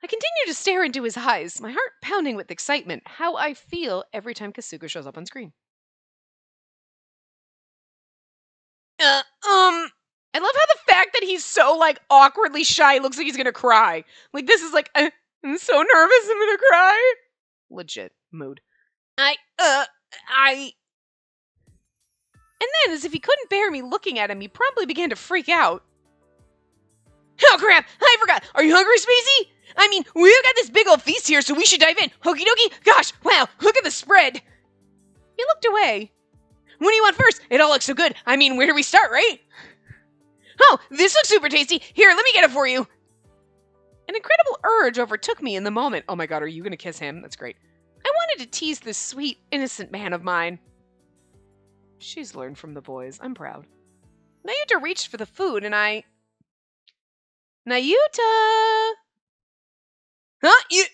I continue to stare into his eyes, my heart pounding with excitement, how I feel every time Kasuga shows up on screen. I love how the fact that he's so, like, awkwardly shy looks like he's gonna cry. Like, this is like, I'm so nervous, I'm gonna cry. Legit mood. And then, as if he couldn't bear me looking at him, he promptly began to freak out. Oh crap, I forgot. Are you hungry, Spacey? I mean, we've got this big old feast here, so we should dive in. Okie dokie. Gosh, wow, look at the spread. He looked away. What do you want first? It all looks so good. I mean, where do we start, right? Oh, this looks super tasty. Here, let me get it for you. An incredible urge overtook me in the moment. Oh my god, are you going to kiss him? That's great. I wanted to tease this sweet, innocent man of mine. She's learned from the boys. I'm proud. Nayuta reached for the food, and I... Nayuta! Huh? You...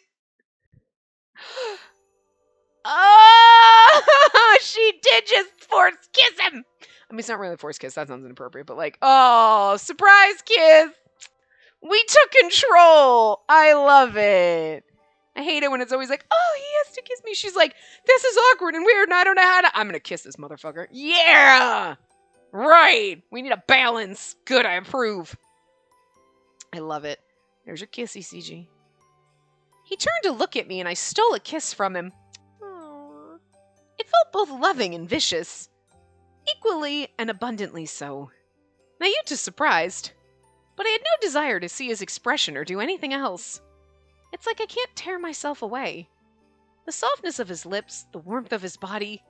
Oh! She did just force kiss him! I mean, it's not really a forced kiss. That sounds inappropriate, but like, oh, surprise kiss! We took control! I love it. I hate it when it's always like, oh, he has to kiss me. She's like, this is awkward and weird and I don't know how to... I'm gonna kiss this motherfucker. Yeah! Right! We need a balance. Good, I approve. I love it. There's your kissy, CG. He turned to look at me and I stole a kiss from him. Aww. It felt both loving and vicious. Equally and abundantly so. Nayuta's surprised, but I had no desire to see his expression or do anything else. It's like I can't tear myself away. The softness of his lips, the warmth of his body,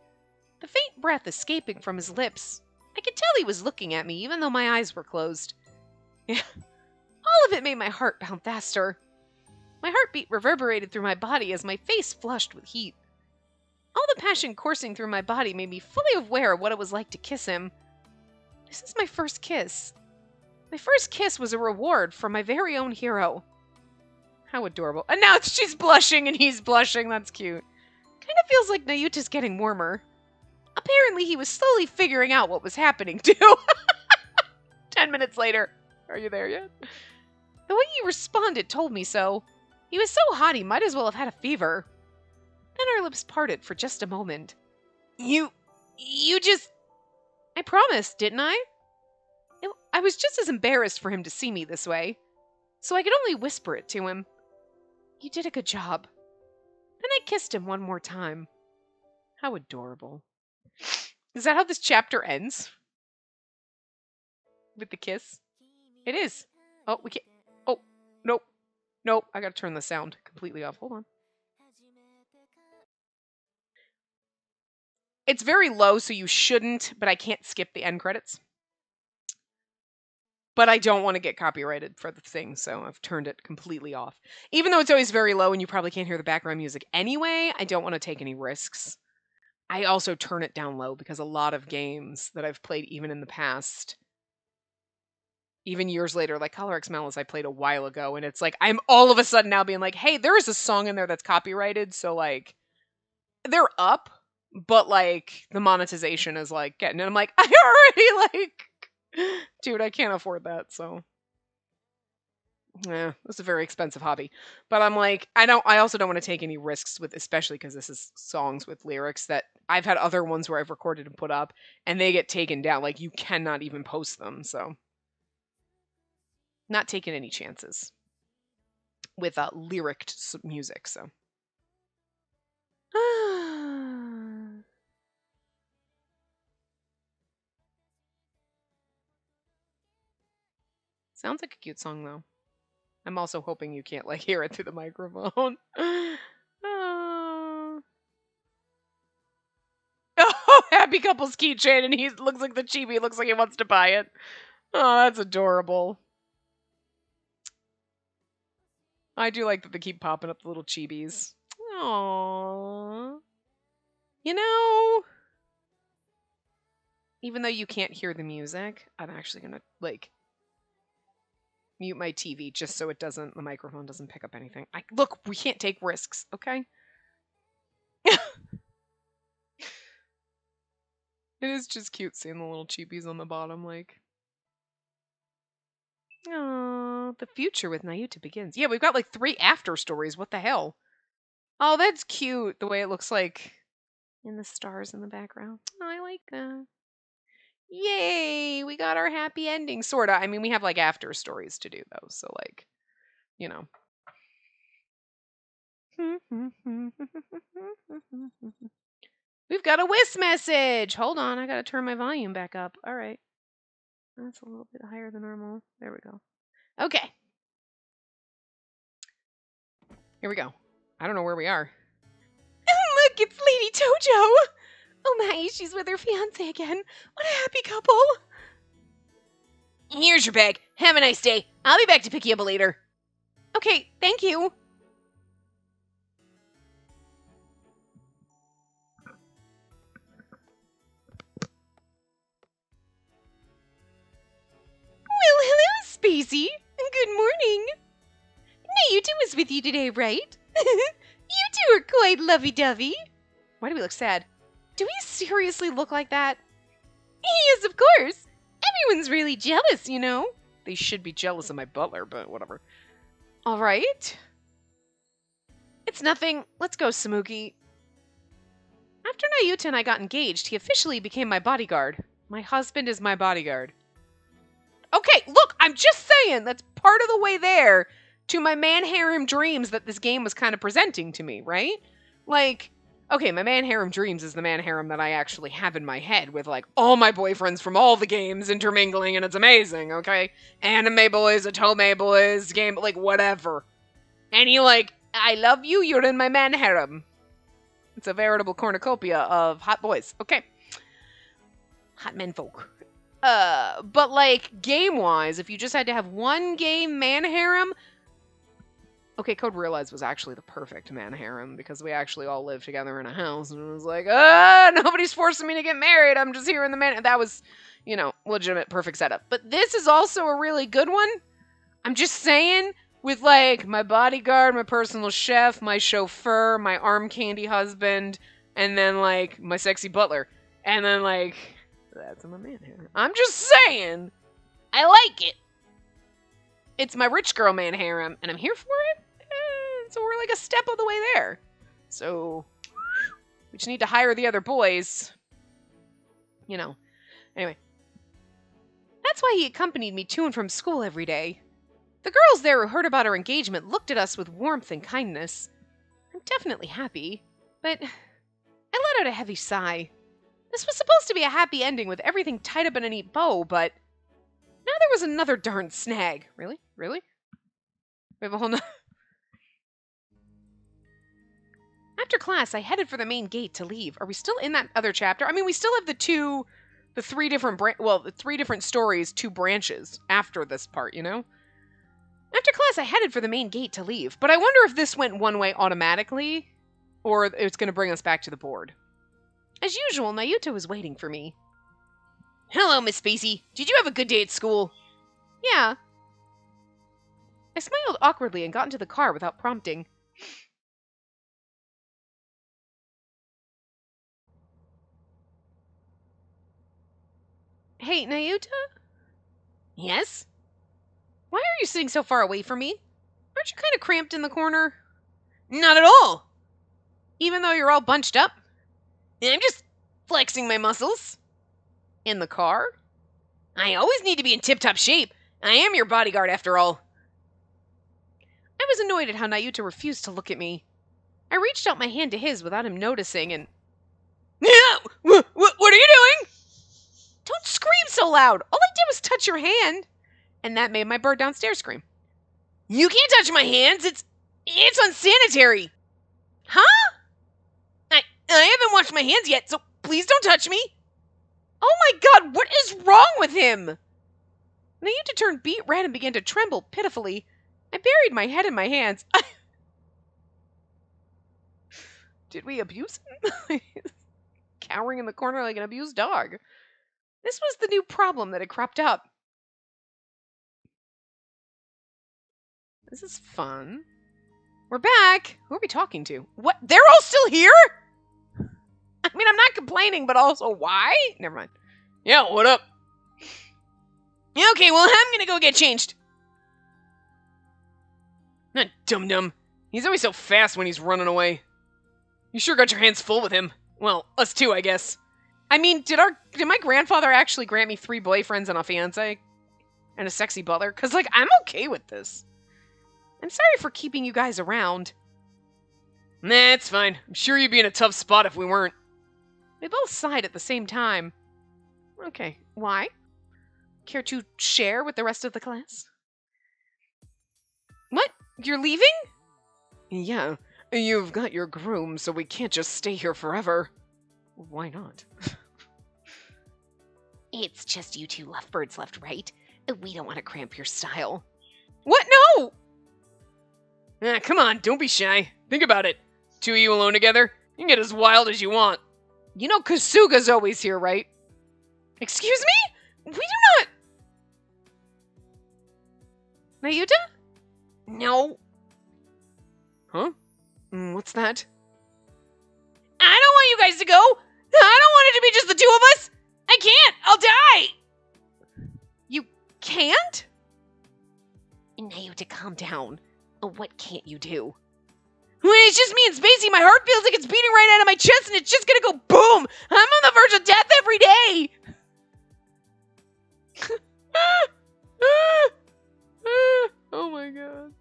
the faint breath escaping from his lips. I could tell he was looking at me even though my eyes were closed. Yeah. All of it made my heart pound faster. My heartbeat reverberated through my body as my face flushed with heat. All the passion coursing through my body made me fully aware of what it was like to kiss him. This is my first kiss. My first kiss was a reward from my very own hero. How adorable. And now she's blushing and he's blushing. That's cute. Kind of feels like Nayuta's getting warmer. Apparently he was slowly figuring out what was happening too. 10 minutes later. Are you there yet? The way he responded told me so. He was so hot he might as well have had a fever. Then our lips parted for just a moment. You just... I promised, didn't I? I was just as embarrassed for him to see me this way, so I could only whisper it to him. You did a good job. Then I kissed him one more time. How adorable. Is that how this chapter ends? With the kiss? It is. Oh, we can't... Oh, nope. Nope, I gotta turn the sound completely off. Hold on. It's very low, so you shouldn't, but I can't skip the end credits. But I don't want to get copyrighted for the thing, so I've turned it completely off. Even though it's always very low and you probably can't hear the background music anyway, I don't want to take any risks. I also turn it down low because a lot of games that I've played even in the past, even years later, like Color X Malice I played a while ago, and it's like, I'm all of a sudden now being like, hey, there is a song in there that's copyrighted, so like, they're up, but like, the monetization is like getting, and I'm like, I already like... Dude, I can't afford that, so. Yeah, it's a very expensive hobby. But I'm like, I also don't want to take any risks with, especially because this is songs with lyrics that I've had other ones where I've recorded and put up and they get taken down. Like you cannot even post them. So not taking any chances with lyric music. So sounds like a cute song though. I'm also hoping you can't like hear it through the microphone. Oh. Oh, happy couples keychain, and he looks like the chibi. Looks like he wants to buy it. Oh, that's adorable. I do like that they keep popping up the little chibis. Aww. You know, even though you can't hear the music, I'm actually gonna like mute my TV just so the microphone doesn't pick up anything. Look, we can't take risks, okay? It is just cute seeing the little chibis on the bottom, like. Oh, the future with Nayuta begins. Yeah, we've got like 3 after stories. What the hell? Oh, that's cute. The way it looks like in the stars in the background. Oh, I like that. Yay! We got our happy ending, sorta. I mean, we have like after stories to do though, so like, you know. We've got a Whis message. Hold on, I gotta turn my volume back up. All right, that's a little bit higher than normal. There we go. Okay, here we go. I don't know where we are. Look, it's Lady Tojo. Oh my, she's with her fiance again. What a happy couple. Here's your bag. Have a nice day. I'll be back to pick you up later. Okay, thank you. Well, hello, Spacey. Good morning. Nayuta was with you today, right? You two are quite lovey-dovey. Why do we look sad? Do we seriously look like that? Yes, of course. Everyone's really jealous, you know. They should be jealous of my butler, but whatever. All right. It's nothing. Let's go, Samuki. After Nayuta and I got engaged, he officially became my bodyguard. My husband is my bodyguard. Okay, look, I'm just saying that's part of the way there to my man harem dreams that this game was kind of presenting to me, right? Like, okay, my man harem dreams is the man harem that I actually have in my head with like all my boyfriends from all the games intermingling, and it's amazing, okay? Anime boys, otome boys, game, like whatever. And he like, I love you, you're in my man harem. It's a veritable cornucopia of hot boys. Okay. Hot men folk. But like game-wise, if you just had to have one game man harem, okay, Code Realize was actually the perfect man harem because we actually all lived together in a house, and it was like, nobody's forcing me to get married. I'm just here in the man. That was, legitimate perfect setup. But this is also a really good one. I'm just saying, with like my bodyguard, my personal chef, my chauffeur, my arm candy husband, and then like my sexy butler, and then like. That's my man harem. I'm just saying. I like it. It's my rich girl man harem, and I'm here for it. So we're like a step of the way there. So we just need to hire the other boys. Anyway. That's why he accompanied me to and from school every day. The girls there who heard about our engagement looked at us with warmth and kindness. I'm definitely happy, but I let out a heavy sigh. This was supposed to be a happy ending with everything tied up in a neat bow, but now there was another darn snag. Really? Really? We have a whole After class, I headed for the main gate to leave. Are we still in that other chapter? I mean, we still have the 3 different, the 3 different stories, 2 branches after this part, After class, I headed for the main gate to leave, but I wonder if this went one way automatically, or it's going to bring us back to the board. As usual, Nayuta was waiting for me. Hello, Miss Spacey. Did you have a good day at school? Yeah. I smiled awkwardly and got into the car without prompting. Hey, Nayuta? Yes? Why are you sitting so far away from me? Aren't you kind of cramped in the corner? Not at all. Even though you're all bunched up? I'm just flexing my muscles. In the car? I always need to be in tip-top shape. I am your bodyguard after all. I was annoyed at how Nayuta refused to look at me. I reached out my hand to his without him noticing and... Yeah! What are you doing? Don't scream so loud! All I did was touch your hand! And that made my bird downstairs scream. You can't touch my hands! It's unsanitary! Huh? I haven't washed my hands yet, so please don't touch me! Oh my god, what is wrong with him? Nayuta turned beet red and began to tremble pitifully. I buried my head in my hands. Did we abuse him? Cowering in the corner like an abused dog. This was the new problem that had cropped up. This is fun. We're back. Who are we talking to? What? They're all still here? I mean, I'm not complaining, but also why? Never mind. Yeah, what up? Yeah, okay, well, I'm gonna go get changed. Not dum-dum. He's always so fast when he's running away. You sure got your hands full with him. Well, us too, I guess. I mean, did my grandfather actually grant me 3 boyfriends and a fiancé? And a sexy butler? Because, like, I'm okay with this. I'm sorry for keeping you guys around. Nah, it's fine. I'm sure you'd be in a tough spot if we weren't. We both sighed at the same time. Okay, why? Care to share with the rest of the class? What? You're leaving? Yeah, you've got your groom, so we can't just stay here forever. Why not? It's just you 2 lovebirds left, right? We don't want to cramp your style. What? No! Come on, don't be shy. Think about it. 2 of you alone together, you can get as wild as you want. You know Kasuga's always here, right? Excuse me? We do not... Nayuta? No. Huh? What's that? I don't want you guys to go. I don't want it to be just the 2 of us. I can't. I'll die. You can't? Nayuta, calm down. What can't you do? When it's just me and Spacey, my heart feels like it's beating right out of my chest and it's just gonna go boom! I'm on the verge of death every day! Oh my god.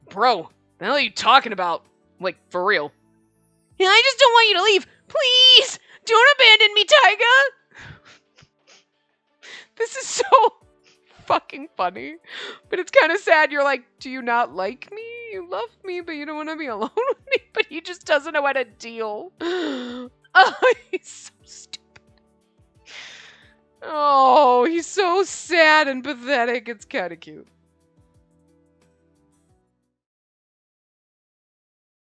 Bro, the hell are you talking about? Like, for real. I just don't want you to leave. Please! Don't abandon me, Taiga! This is so fucking funny. But it's kind of sad. You're like, do you not like me? You love me, but you don't want to be alone with me. But he just doesn't know how to deal. Oh, he's so stupid. Oh, he's so sad and pathetic. It's kind of cute.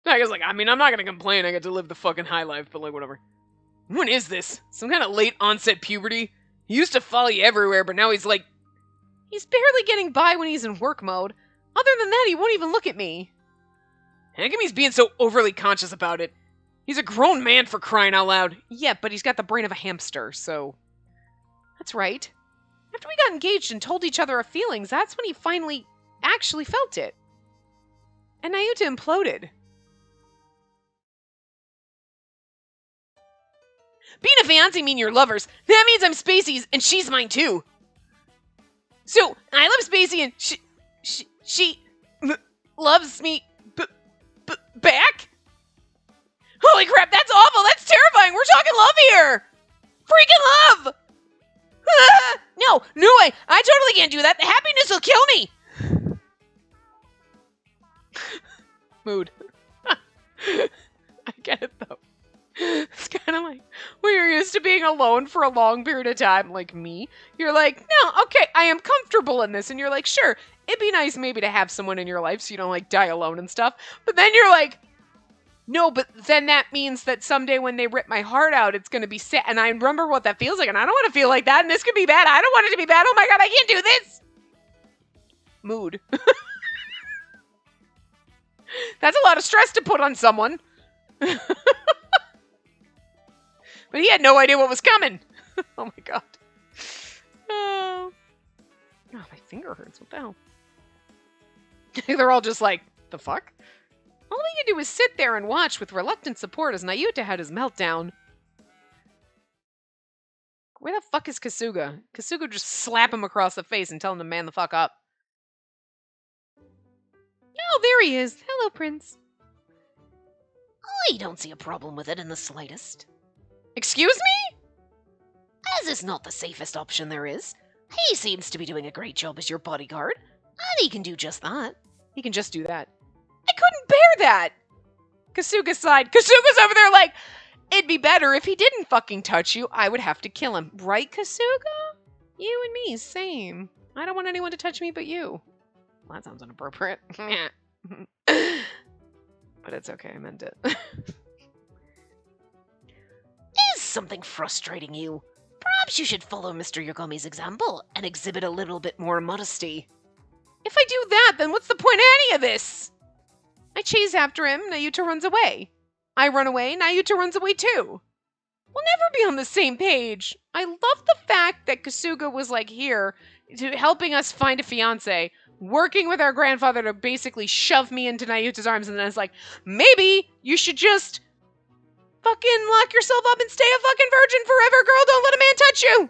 Taiga's like, I mean, I'm not gonna complain. I get to live the fucking high life, but like, whatever. When is this? Some kind of late onset puberty? He used to follow you everywhere, but now he's like... He's barely getting by when he's in work mode. Other than that, he won't even look at me. How come he's being so overly conscious about it? He's a grown man, for crying out loud. Yeah, but he's got the brain of a hamster, so... That's right. After we got engaged and told each other our feelings, that's when he finally actually felt it. And Nayuta imploded. Being a fiancé mean you're lovers. That means I'm Spacey's and she's mine too. So, I love Spacey and she loves me back? Holy crap, that's awful! That's terrifying! We're talking love here! Freaking love! No way! I totally can't do that! The happiness will kill me! Mood. I get it though. It's kind of like when you're used to being alone for a long period of time, like me. You're like, no, okay, I am comfortable in this. And you're like, sure, it'd be nice maybe to have someone in your life so you don't like die alone and stuff. But then you're like, no, but then that means that someday when they rip my heart out, it's going to be sad. And I remember what that feels like. And I don't want to feel like that. And this could be bad. I don't want it to be bad. Oh my God, I can't do this. Mood. That's a lot of stress to put on someone. But he had no idea what was coming. Oh my God. Oh. Oh, my finger hurts. What the hell? They're all just like, the fuck? All we could do was sit there and watch with reluctant support as Nayuta had his meltdown. Where the fuck is Kasuga? Kasuga would just slap him across the face and tell him to man the fuck up. Oh, there he is. Hello, Prince. I don't see a problem with it in the slightest. Excuse me? As is not the safest option there is. He seems to be doing a great job as your bodyguard, and he can do just that. He can just do that. I couldn't bear that! Kasuga sighed. Kasuga's over there like, it'd be better if he didn't fucking touch you. I would have to kill him. Right, Kasuga? You and me, same. I don't want anyone to touch me but you. Well, that sounds inappropriate. But it's okay, I meant it. Is something frustrating you? Perhaps you should follow Mr. Yagami's example and exhibit a little bit more modesty. If I do that, then what's the point of any of this? I chase after him, Nayuta runs away. I run away, Nayuta runs away too. We'll never be on the same page. I love the fact that Kasuga was like here, helping us find a fiance, working with our grandfather to basically shove me into Nayuta's arms, and then it's like, maybe you should just fucking lock yourself up and stay a fucking virgin forever, girl. Don't let a man touch you.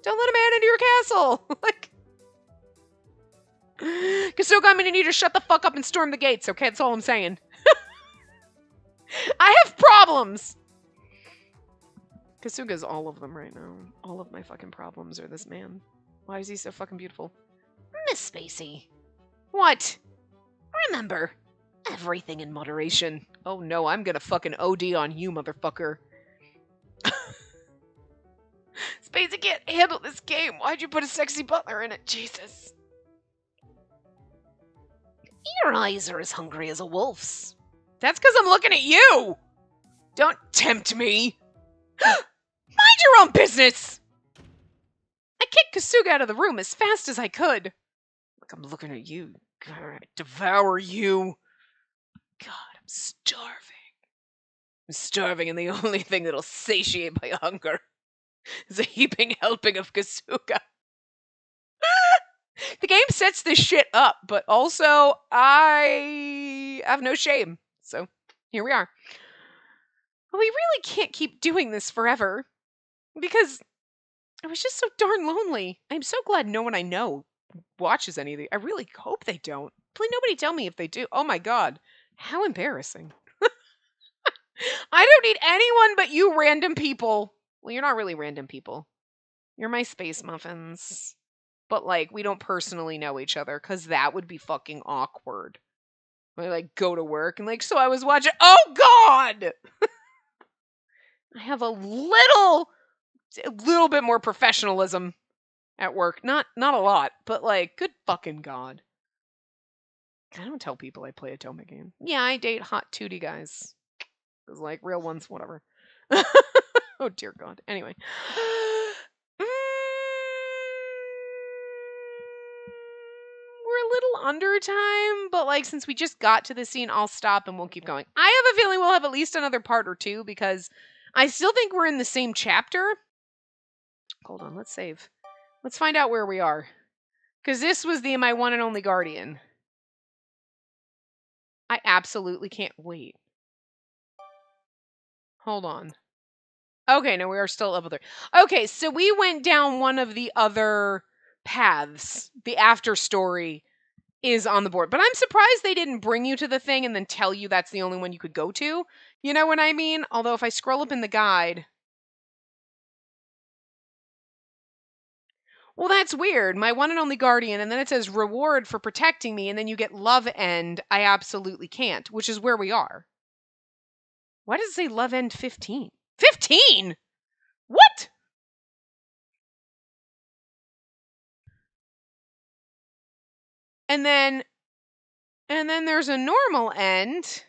Don't let a man into your castle. Like, Kasuga, I'm gonna need you to shut the fuck up and storm the gates, okay? That's all I'm saying. I have problems. Kasuga's all of them right now. All of my fucking problems are this man. Why is he so fucking beautiful? Miss Spacey. What? Remember, everything in moderation. Oh no, I'm gonna fucking OD on you, motherfucker. Spacey can't handle this game. Why'd you put a sexy butler in it? Jesus. Your eyes are as hungry as a wolf's. That's because I'm looking at you! Don't tempt me! Mind your own business! I kicked Kasuga out of the room as fast as I could. Like, I'm looking at you. God, I devour you. God, I'm starving. I'm starving, and the only thing that'll satiate my hunger is a heaping helping of Kasuga. The game sets this shit up, but also I have no shame. So here we are. But we really can't keep doing this forever because I was just so darn lonely. I'm so glad no one I know watches any of these. I really hope they don't. Please, nobody tell me if they do. Oh my god, how embarrassing. I don't need anyone but you random people. Well, you're not really random people. You're my space muffins. But, like, we don't personally know each other, because that would be fucking awkward. I, like, go to work and, like, so I was watching. Oh, God! I have a little bit more professionalism at work. Not a lot, but, like, good fucking God. I don't tell people I play a Toma game. Yeah, I date hot tootie guys. Because, like, real ones, whatever. Oh, dear God. Anyway. We're a little under time, but like since we just got to the scene, I'll stop and we'll keep going. I have a feeling we'll have at least another part or two because I still think we're in the same chapter. Hold on, let's save. Let's find out where we are. Because this was the My One and Only Guardian. I absolutely can't wait. Hold on. Okay, no, we are still level 3. Okay, so we went down one of the other paths. The after story is on the board. But I'm surprised they didn't bring you to the thing and then tell you that's the only one you could go to. You know what I mean? Although if I scroll up in the guide... Well, that's weird. My one and only guardian, and then it says reward for protecting me, and then you get love end. I absolutely can't, which is where we are. Why does it say love end 15? 15? What? And then there's a normal end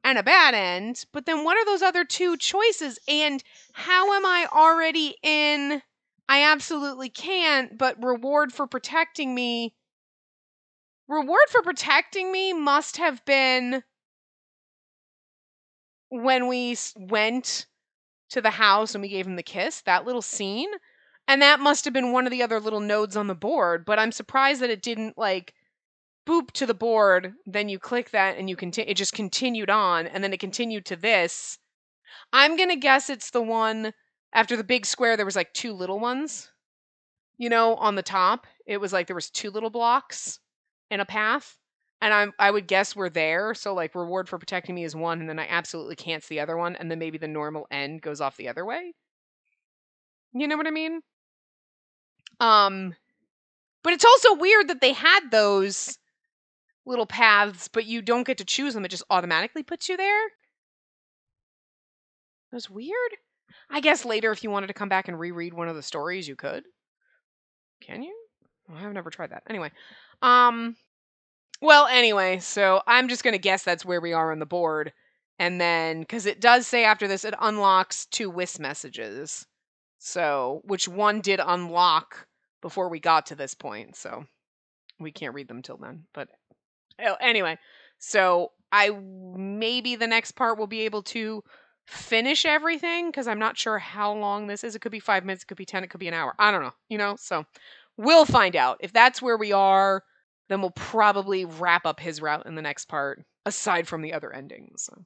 and a bad end. But then what are those other two choices? And how am I already in? I absolutely can't, but reward for protecting me. Reward for protecting me must have been when we went to the house and we gave him the kiss, that little scene. And that must have been one of the other little nodes on the board, but I'm surprised that it didn't like boop to the board, then you click that and you it just continued on, and then it continued to this. I'm gonna guess it's the one after the big square. There was like two little ones, on the top. It was like there was two little blocks in a path, and I would guess we're there. So like reward for protecting me is one, and then I absolutely can't see the other one, and then maybe the normal end goes off the other way. You know what I mean? But it's also weird that they had those little paths, but you don't get to choose them. It just automatically puts you there. That's weird. I guess later, if you wanted to come back and reread one of the stories, you could. Can you? Oh, I've never tried that. Anyway, well, anyway, so I'm just gonna guess that's where we are on the board, and then because it does say after this, it unlocks 2 Wisp messages. So, which one did unlock before we got to this point? So we can't read them till then. But anyway, so maybe the next part will be able to finish everything because I'm not sure how long this is. It could be 5 minutes, it could be 10, it could be an hour. I don't know, so we'll find out. If that's where we are, then we'll probably wrap up his route in the next part, aside from the other endings. So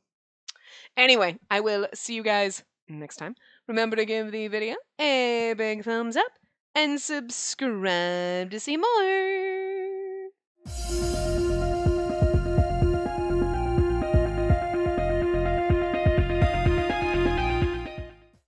anyway, I will see you guys next time. Remember to give the video a big thumbs up and subscribe to see more.